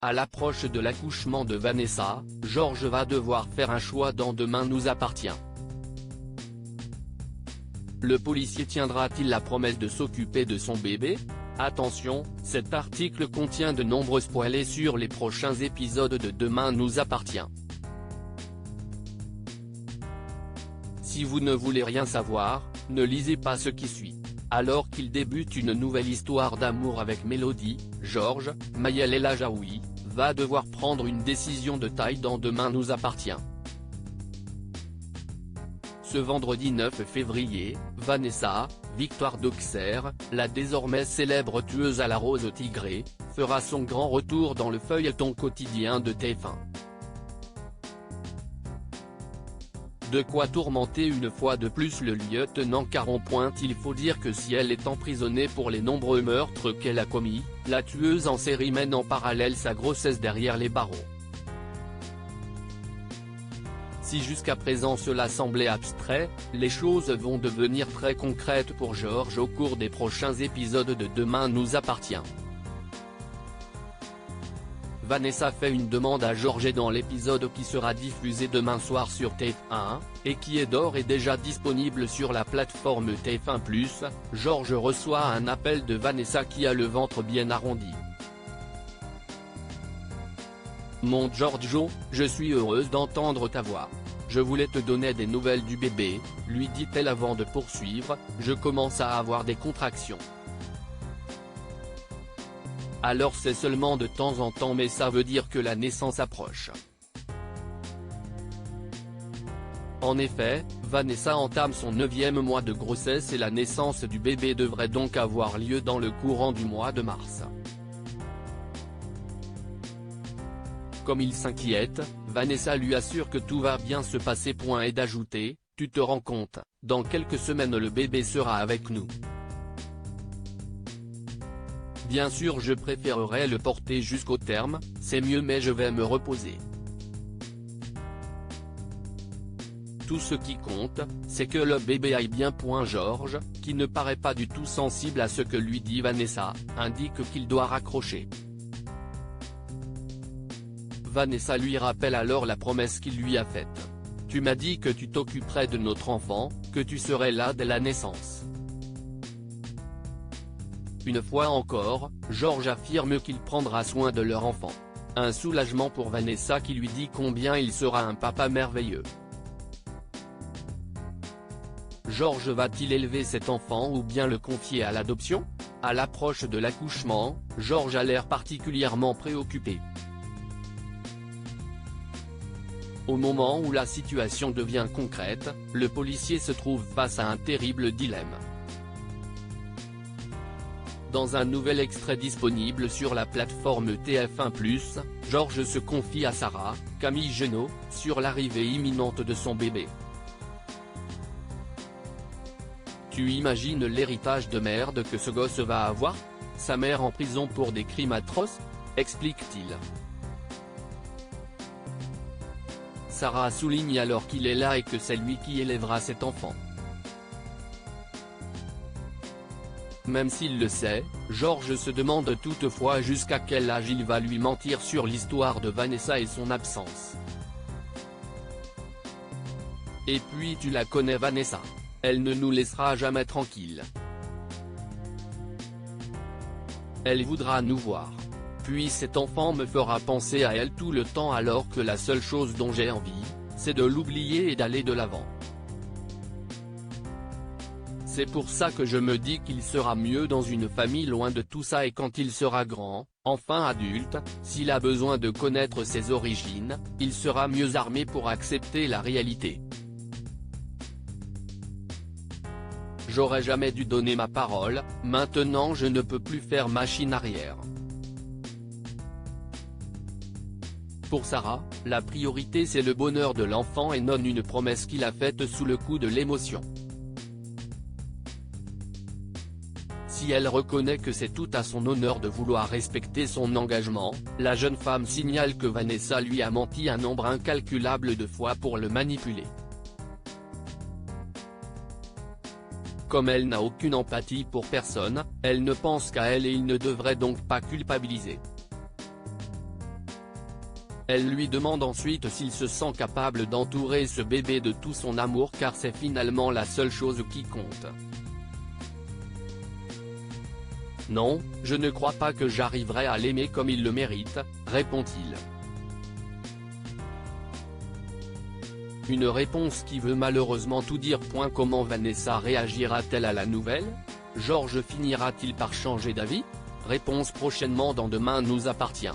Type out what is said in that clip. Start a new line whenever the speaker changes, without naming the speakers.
À l'approche de l'accouchement de Vanessa, Georges va devoir faire un choix dans Demain nous appartient. Le policier tiendra-t-il la promesse de s'occuper de son bébé? Attention, cet article contient de nombreux spoilers sur les prochains épisodes de Demain nous appartient. Si vous ne voulez rien savoir, ne lisez pas ce qui suit. Alors qu'il débute une nouvelle histoire d'amour avec Mélodie, Georges, Maëlle El Ajaoui, va devoir prendre une décision de taille dans Demain nous appartient. Ce vendredi 9 février, Vanessa, Victoire d'Auxerre, la désormais célèbre tueuse à la rose tigrée, fera son grand retour dans le feuilleton quotidien de TF1. De quoi tourmenter une fois de plus le lieutenant Caron. Il faut dire que si elle est emprisonnée pour les nombreux meurtres qu'elle a commis, la tueuse en série mène en parallèle sa grossesse derrière les barreaux. Si jusqu'à présent cela semblait abstrait, les choses vont devenir très concrètes pour Georges au cours des prochains épisodes de Demain nous appartient. Vanessa fait une demande à Georges dans l'épisode qui sera diffusé demain soir sur TF1, et qui est d'ores et déjà disponible sur la plateforme TF1+, Georges reçoit un appel de Vanessa qui a le ventre bien arrondi. Mon Giorgio, je suis heureuse d'entendre ta voix. Je voulais te donner des nouvelles du bébé, lui dit-elle avant de poursuivre, je commence à avoir des contractions. Alors c'est seulement de temps en temps mais ça veut dire que la naissance approche. En effet, Vanessa entame son 9e mois de grossesse et la naissance du bébé devrait donc avoir lieu dans le courant du mois de mars. Comme il s'inquiète, Vanessa lui assure que tout va bien se passer. Et d'ajouter, tu te rends compte, dans quelques semaines le bébé sera avec nous. Bien sûr je préférerais le porter jusqu'au terme, c'est mieux mais je vais me reposer. Tout ce qui compte, c'est que le bébé aille bien. Georges, qui ne paraît pas du tout sensible à ce que lui dit Vanessa, indique qu'il doit raccrocher. Vanessa lui rappelle alors la promesse qu'il lui a faite. Tu m'as dit que tu t'occuperais de notre enfant, que tu serais là dès la naissance. Une fois encore, Georges affirme qu'il prendra soin de leur enfant. Un soulagement pour Vanessa qui lui dit combien il sera un papa merveilleux. Georges va-t-il élever cet enfant ou bien le confier à l'adoption? À l'approche de l'accouchement, Georges a l'air particulièrement préoccupé. Au moment où la situation devient concrète, le policier se trouve face à un terrible dilemme. Dans un nouvel extrait disponible sur la plateforme TF1+, Georges se confie à Sarah, Camille Genot, sur l'arrivée imminente de son bébé. Tu imagines l'héritage de merde que ce gosse va avoir? Sa mère en prison pour des crimes atroces? Explique-t-il. Sarah souligne alors qu'il est là et que c'est lui qui élèvera cet enfant. Même s'il le sait, Georges se demande toutefois jusqu'à quel âge il va lui mentir sur l'histoire de Vanessa et son absence. Et puis tu la connais Vanessa. Elle ne nous laissera jamais tranquilles. Elle voudra nous voir. Puis cet enfant me fera penser à elle tout le temps alors que la seule chose dont j'ai envie, c'est de l'oublier et d'aller de l'avant. C'est pour ça que je me dis qu'il sera mieux dans une famille loin de tout ça et quand il sera grand, enfin adulte, s'il a besoin de connaître ses origines, il sera mieux armé pour accepter la réalité. J'aurais jamais dû donner ma parole, maintenant je ne peux plus faire machine arrière. Pour Sarah, la priorité c'est le bonheur de l'enfant et non une promesse qu'il a faite sous le coup de l'émotion. Si elle reconnaît que c'est tout à son honneur de vouloir respecter son engagement, la jeune femme signale que Vanessa lui a menti un nombre incalculable de fois pour le manipuler. Comme elle n'a aucune empathie pour personne, elle ne pense qu'à elle et il ne devrait donc pas culpabiliser. Elle lui demande ensuite s'il se sent capable d'entourer ce bébé de tout son amour car c'est finalement la seule chose qui compte. Non, je ne crois pas que j'arriverai à l'aimer comme il le mérite, répond-il. Une réponse qui veut malheureusement tout dire. Comment Vanessa réagira-t-elle à la nouvelle? Georges finira-t-il par changer d'avis? Réponse prochainement dans Demain nous appartient.